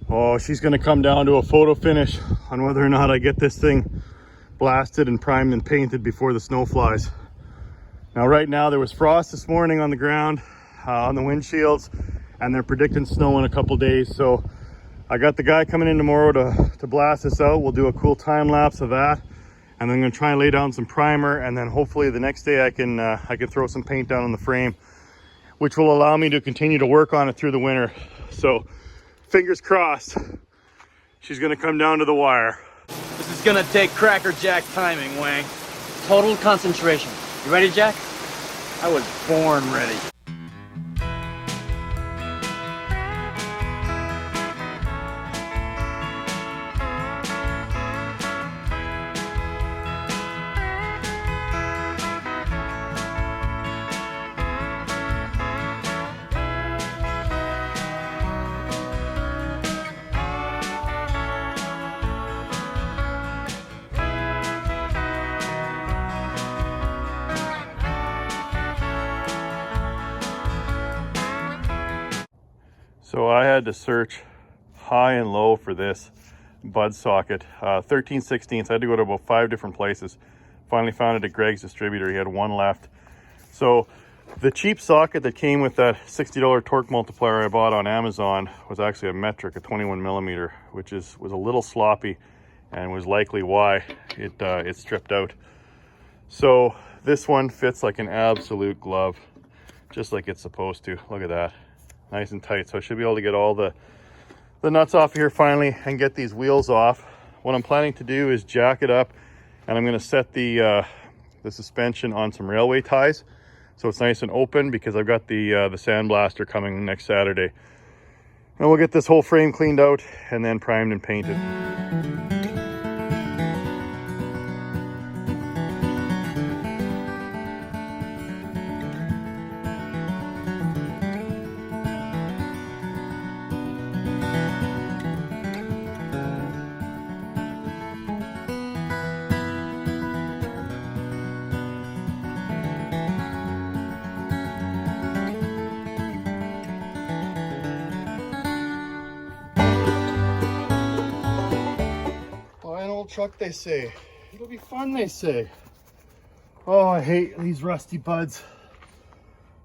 Oh, she's gonna come down to a photo finish on whether or not I get this thing blasted and primed and painted before the snow flies. Now right now there was frost this morning on the ground, on the windshields, and they're predicting snow in a couple days. So I got the guy coming in tomorrow to blast this out. We'll do a cool time lapse of that. And I'm gonna try and lay down some primer, and then hopefully the next day I can throw some paint down on the frame, which will allow me to continue to work on it through the winter. So fingers crossed, she's gonna come down to the wire. This is gonna take Cracker Jack timing, Wang. Total concentration. You ready, Jack? I was born ready. So I had to search high and low for this bud socket, 13/16. I had to go to about 5 different places. Finally found it at Greg's distributor. He had one left. So the cheap socket that came with that $60 torque multiplier I bought on Amazon was actually a metric, a 21 millimeter, which was a little sloppy and was likely why it stripped out. So this one fits like an absolute glove, just like it's supposed to. Look at that. Nice and tight. So I should be able to get all the nuts off here finally and get these wheels off. What I'm planning to do is jack it up, and I'm going to set the suspension on some railway ties so it's nice and open, because I've got the sandblaster coming next Saturday. And we'll get this whole frame cleaned out and then primed and painted. Truck, they say. It'll be fun, they say. Oh, I hate these rusty buds.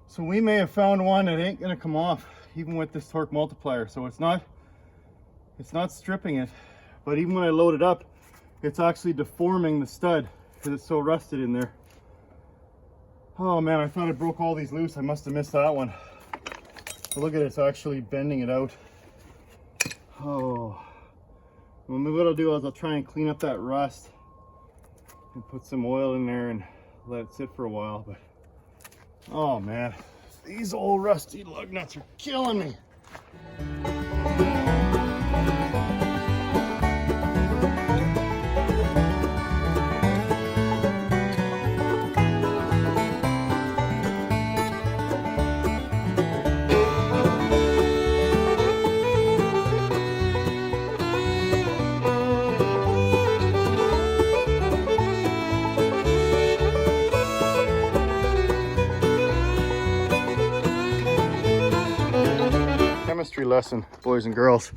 So we may have found one that ain't gonna come off even with this torque multiplier. So it's not stripping it, but even when I load it up, it's actually deforming the stud because it's so rusted in there. Oh man, I thought I broke all these loose. I must have missed that one. But look at it, it's actually bending it out. Oh. Well, maybe what I'll do is I'll try and clean up that rust and put some oil in there and let it sit for a while. But oh man, these old rusty lug nuts are killing me. Chemistry lesson, boys and girls.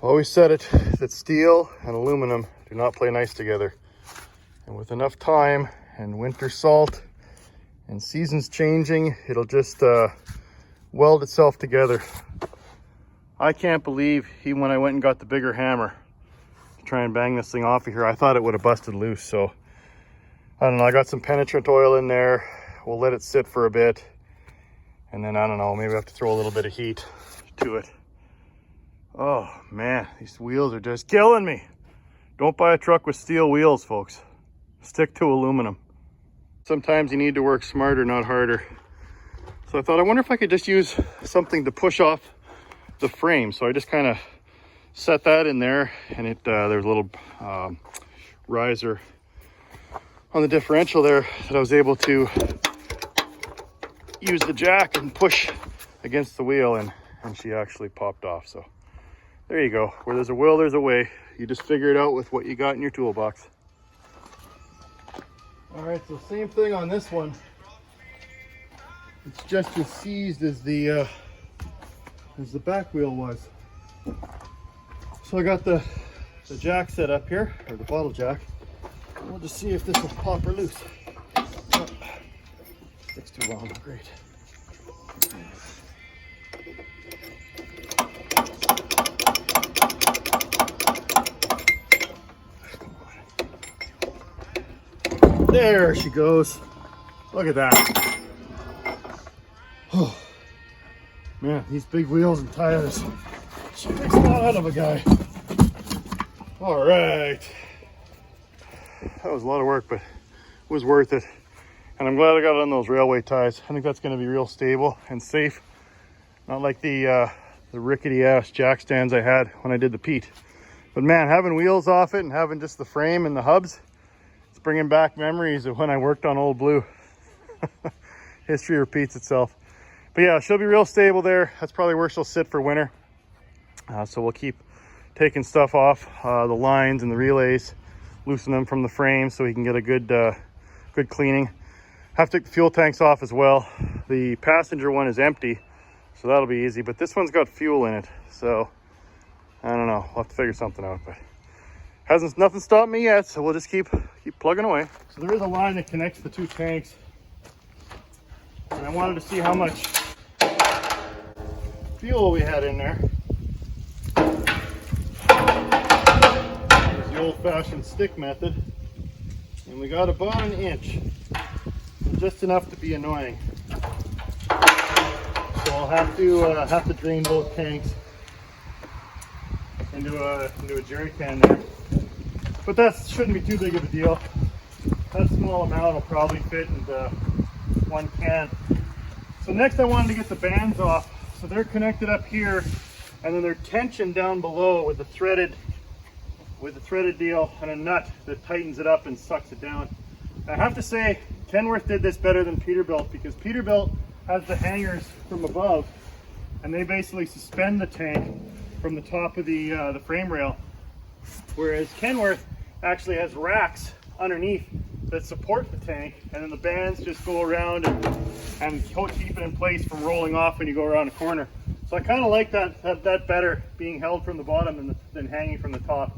Always said it, that steel and aluminum do not play nice together. And with enough time and winter salt and seasons changing, it'll just weld itself together. I can't believe even when I went and got the bigger hammer to try and bang this thing off of here, I thought it would have busted loose. So I don't know, I got some penetrant oil in there. We'll let it sit for a bit. And then, I don't know, maybe I have to throw a little bit of heat to it. Oh man, these wheels are just killing me. Don't buy a truck with steel wheels, folks. Stick to aluminum. Sometimes you need to work smarter, not harder. So I thought, I wonder if I could just use something to push off the frame. So I just kind of set that in there, and there's a little riser on the differential there that I was able to use the jack and push against the wheel, and she actually popped off. So there you go. Where there's a will, there's a way. You just figure it out with what you got in your toolbox. All right, so same thing on this one. It's just as seized as the back wheel was. So I got the jack set up here, or the bottle jack. We'll just see if this will pop her loose. Oh, sticks too long, great. There she goes. Look at that. Oh, man, these big wheels and tires. She makes a lot out of a guy. All right. That was a lot of work, but it was worth it. And I'm glad I got it on those railway ties. I think that's going to be real stable and safe. Not like the rickety ass jack stands I had when I did the Pete. But man, having wheels off it and having just the frame and the hubs, it's bringing back memories of when I worked on Old Blue. History repeats itself. But yeah, she'll be real stable there. That's probably where she'll sit for winter. So we'll keep taking stuff off the lines and the relays, loosen them from the frame so we can get a good cleaning. Have to take the fuel tanks off as well. The passenger one is empty, so that'll be easy. But this one's got fuel in it, so I don't know. We'll have to figure something out. But nothing stopped me yet, so we'll just keep plugging away. So there is a line that connects the two tanks, and I wanted to see how much fuel we had in there. There's the old-fashioned stick method, and we got about an inch, just enough to be annoying. So I'll have to drain both tanks into a jerry can there. But that shouldn't be too big of a deal. That small amount will probably fit into one can. So next I wanted to get the bands off. So they're connected up here, and then they're tensioned down below with the threaded deal and a nut that tightens it up and sucks it down. I have to say, Kenworth did this better than Peterbilt, because Peterbilt has the hangers from above, and they basically suspend the tank from the top of the frame rail, whereas Kenworth actually has racks underneath that support the tank, and then the bands just go around and keep it in place from rolling off when you go around a corner. So I kind of like that better, being held from the bottom than hanging from the top.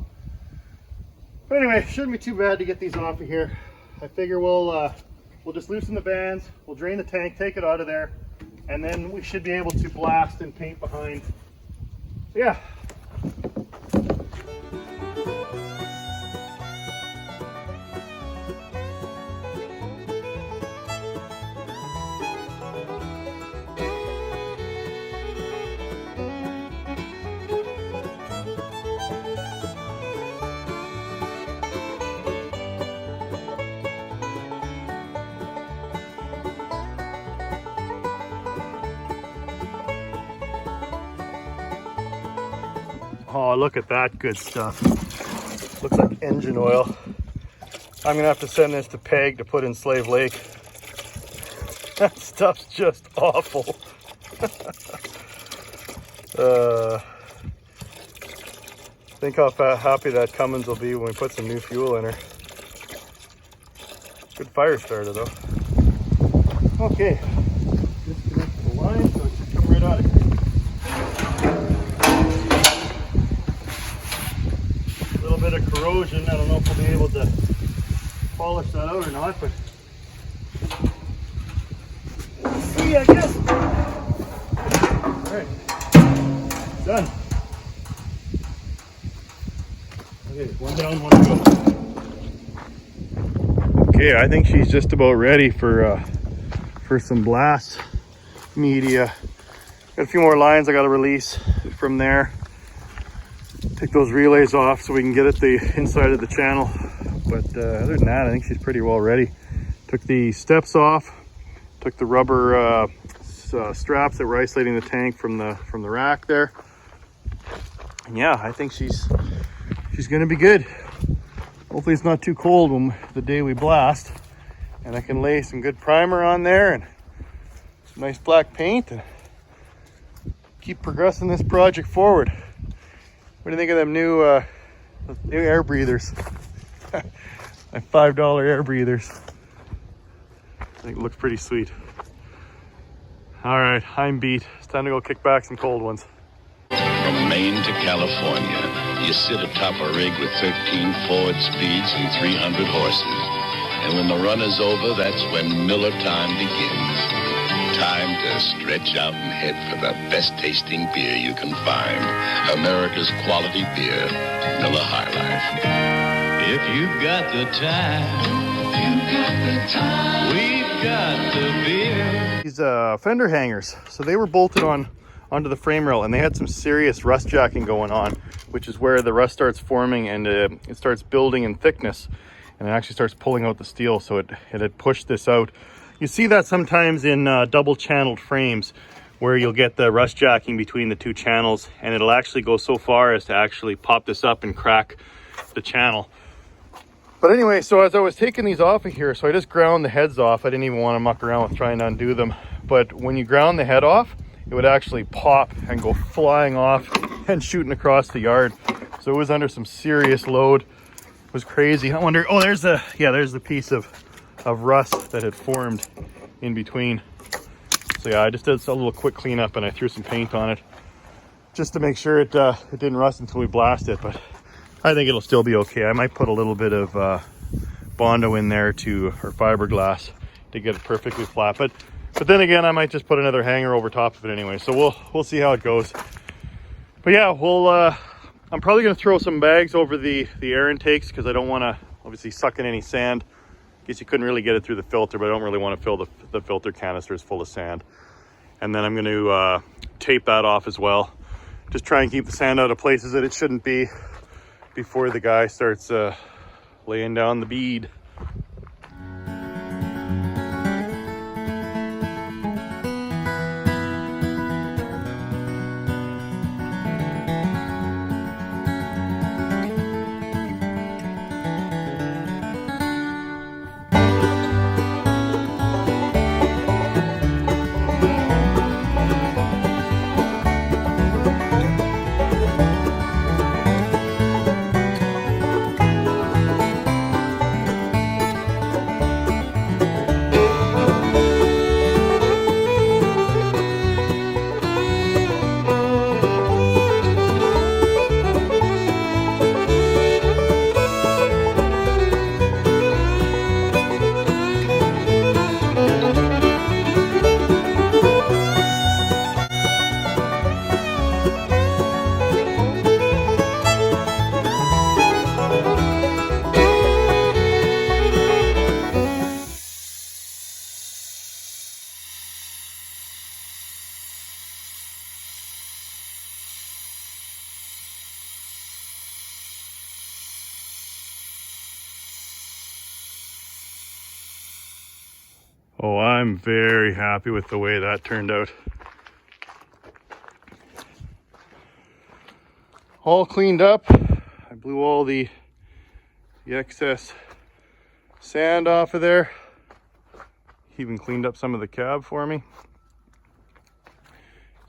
But anyway, shouldn't be too bad to get these off of here. I figure we'll just loosen the bands, we'll drain the tank, take it out of there, and then we should be able to blast and paint behind. So yeah. Oh, look at that good stuff. Looks like engine oil. I'm gonna have to send this to Peg to put in Slave Lake. That stuff's just awful. Think how happy that Cummins will be when we put some new fuel in her. Good fire starter though. Okay, disconnect the line so it should come right out of here. Bit of corrosion. I don't know if we'll be able to polish that out or not, but we'll see, I guess. All right, done. Okay, one down, one to go. Okay, I think she's just about ready for some blast media. Got a few more lines I got to release from there. Take those relays off so we can get at the inside of the channel. But other than that, I think she's pretty well ready. Took the steps off, took the rubber straps that were isolating the tank from the rack there. And yeah, I think she's gonna be good. Hopefully it's not too cold when the day we blast, and I can lay some good primer on there and some nice black paint and keep progressing this project forward. What do you think of them new air breathers? My $5 air breathers. I think it looks pretty sweet. All right, I'm beat. It's time to go kick back some cold ones. From Maine to California, you sit atop a rig with 13 forward speeds and 300 horses. And when the run is over, that's when Miller time begins. Time to stretch out and head for the best tasting beer you can find. America's quality beer, Miller High Life. If you've got the time, we've got the beer. These fender hangers, so they were bolted onto the frame rail, and they had some serious rust jacking going on, which is where the rust starts forming and it starts building in thickness, and it actually starts pulling out the steel. So it had pushed this out. You see that sometimes in double channeled frames where you'll get the rust jacking between the two channels, and it'll actually go so far as to actually pop this up and crack the channel. But anyway, so as I was taking these off of here, so I just ground the heads off. I didn't even want to muck around with trying to undo them. But when you ground the head off, it would actually pop and go flying off and shooting across the yard. So it was under some serious load. It was crazy. I wonder, oh, there's the piece of rust that had formed in between. So yeah, I just did a little quick cleanup and I threw some paint on it just to make sure it didn't rust until we blast it. But I think it'll still be okay. I might put a little bit of Bondo in there or fiberglass to get it perfectly flat. But then again, I might just put another hanger over top of it anyway. So we'll see how it goes. But yeah, I'm probably gonna throw some bags over the air intakes because I don't want to obviously suck in any sand. I guess you couldn't really get it through the filter, but I don't really want to fill the filter canisters full of sand. And then I'm going to tape that off as well. Just try and keep the sand out of places that it shouldn't be before the guy starts laying down the bead. Oh, I'm very happy with the way that turned out. All cleaned up. I blew all the excess sand off of there. Even cleaned up some of the cab for me.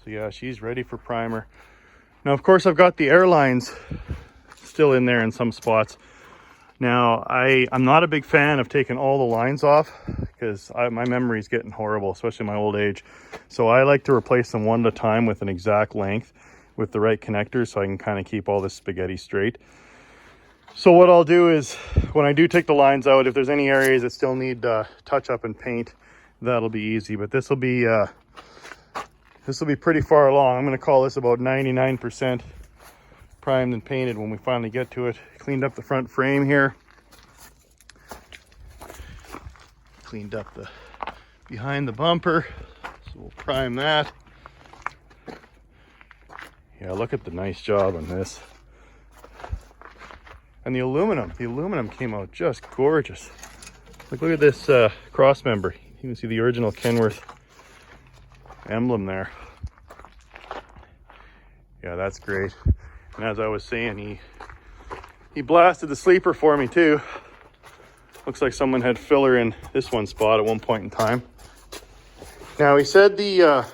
So yeah, she's ready for primer. Now, of course, I've got the airlines still in there in some spots. Now, I'm not a big fan of taking all the lines off because my memory's getting horrible, especially my old age. So I like to replace them one at a time with an exact length with the right connectors so I can kind of keep all this spaghetti straight. So what I'll do is when I do take the lines out, if there's any areas that still need touch up and paint, that'll be easy. But this will be pretty far along. I'm going to call this about 99% primed and painted when we finally get to it. Cleaned up the front frame here. Cleaned up the behind the bumper. So we'll prime that. Yeah, look at the nice job on this. And the aluminum came out just gorgeous. Look at this cross member. You can see the original Kenworth emblem there. Yeah, that's great. And as I was saying, he blasted the sleeper for me too. Looks like someone had filler in this one spot at one point in time. Now he said the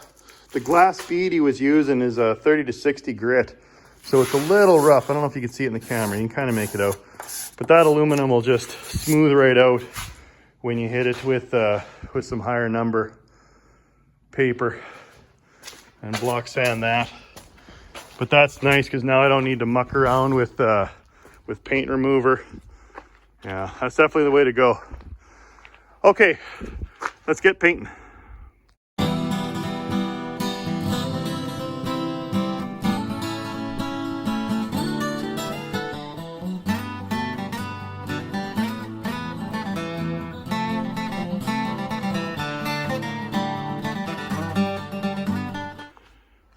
glass bead he was using is a 30 to 60 grit. So it's a little rough. I don't know if you can see it in the camera. You can kind of make it out. But that aluminum will just smooth right out when you hit it with some higher number paper and block sand that. But that's nice because now I don't need to muck around with paint remover. Yeah, that's definitely the way to go. Okay, let's get painting.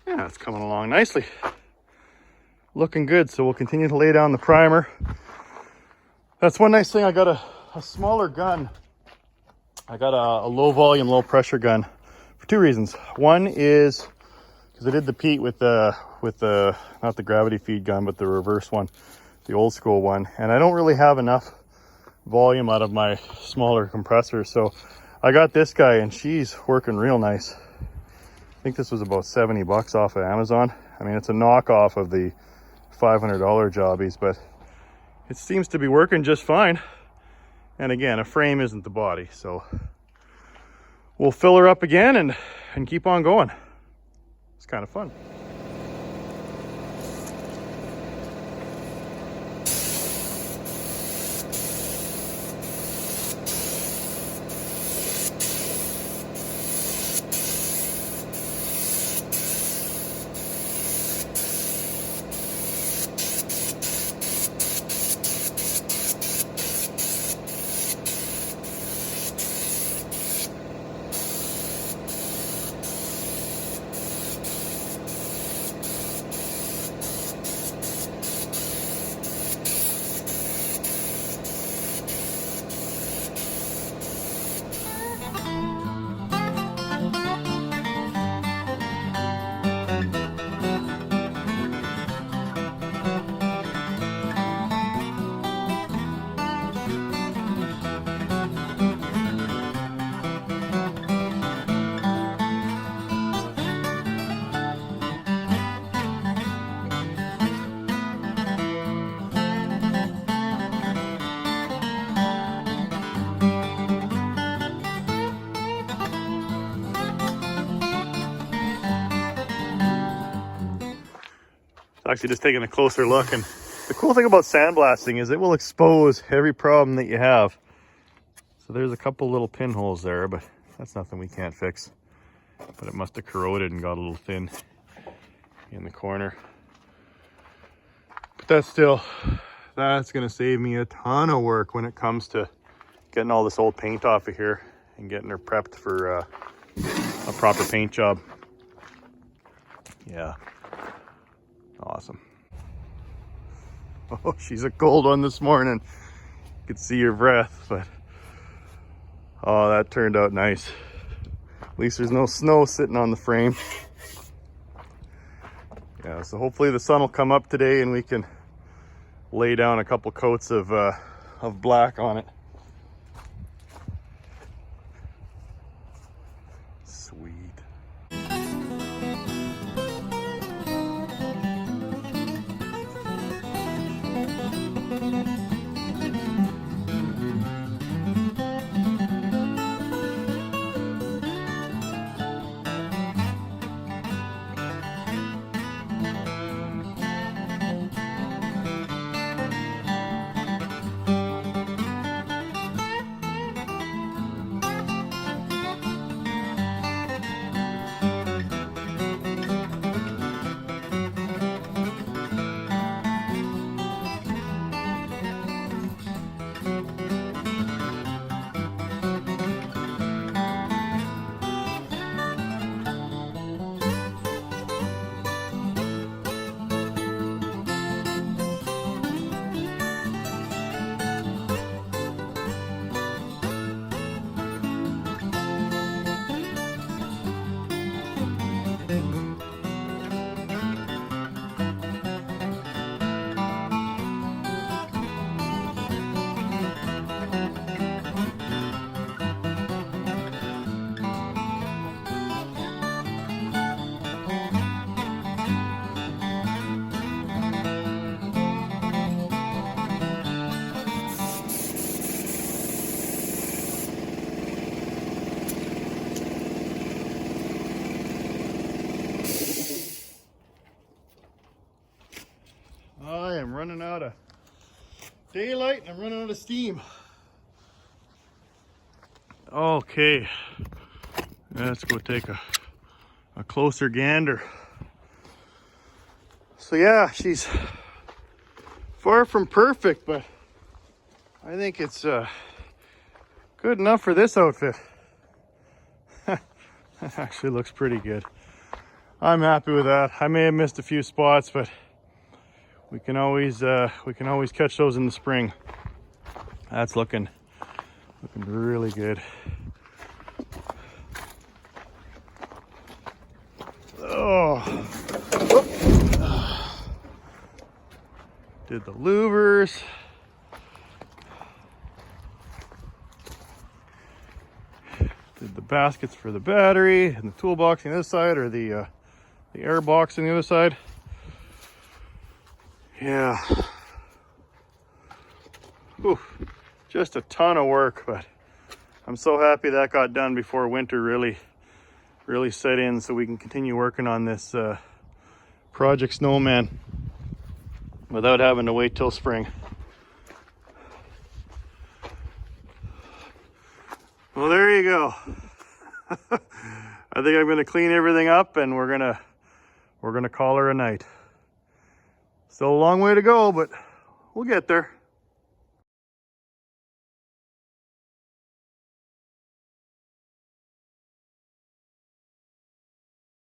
Yeah, it's coming along nicely. Looking good, so we'll continue to lay down the primer. That's one nice thing. I got a smaller gun. I got a low volume, low pressure gun for two reasons. One is because I did the Pete with the not the gravity feed gun, but the reverse one, the old school one, and I don't really have enough volume out of my smaller compressor, so I got this guy, and she's working real nice. I think this was about 70 bucks off of Amazon. I mean, it's a knockoff of the $500 jobbies, but it seems to be working just fine. And again, a frame isn't the body, so we'll fill her up again and keep on going. It's kind of fun. Actually just taking a closer look, and the cool thing about sandblasting is it will expose every problem that you have. So there's a couple little pinholes there, but that's nothing we can't fix. But it must have corroded and got a little thin in the corner. But that's gonna save me a ton of work when it comes to getting all this old paint off of here and getting her prepped for a proper paint job. Yeah. Awesome. Oh, she's a cold one this morning. You could see her breath, but oh, that turned out nice. At least there's no snow sitting on the frame. Yeah, so hopefully the sun will come up today and we can lay down a couple coats of black on it. Sweet. I am running out of daylight and I'm running out of steam. Okay, let's go take a closer gander. So yeah, she's far from perfect, but I think it's good enough for this outfit. That actually looks pretty good. I'm happy with that. I may have missed a few spots, but we can always catch those in the spring. That's looking really good. Oh, did the louvers. Did the baskets for the battery and the toolbox on the other side, or the air box on the other side. Yeah. Ooh, just a ton of work, but I'm so happy that got done before winter really set in, so we can continue working on this Project Snowman without having to wait till spring. Well, there you go. I think I'm gonna clean everything up and we're gonna call her a night. Still a long way to go, but we'll get there.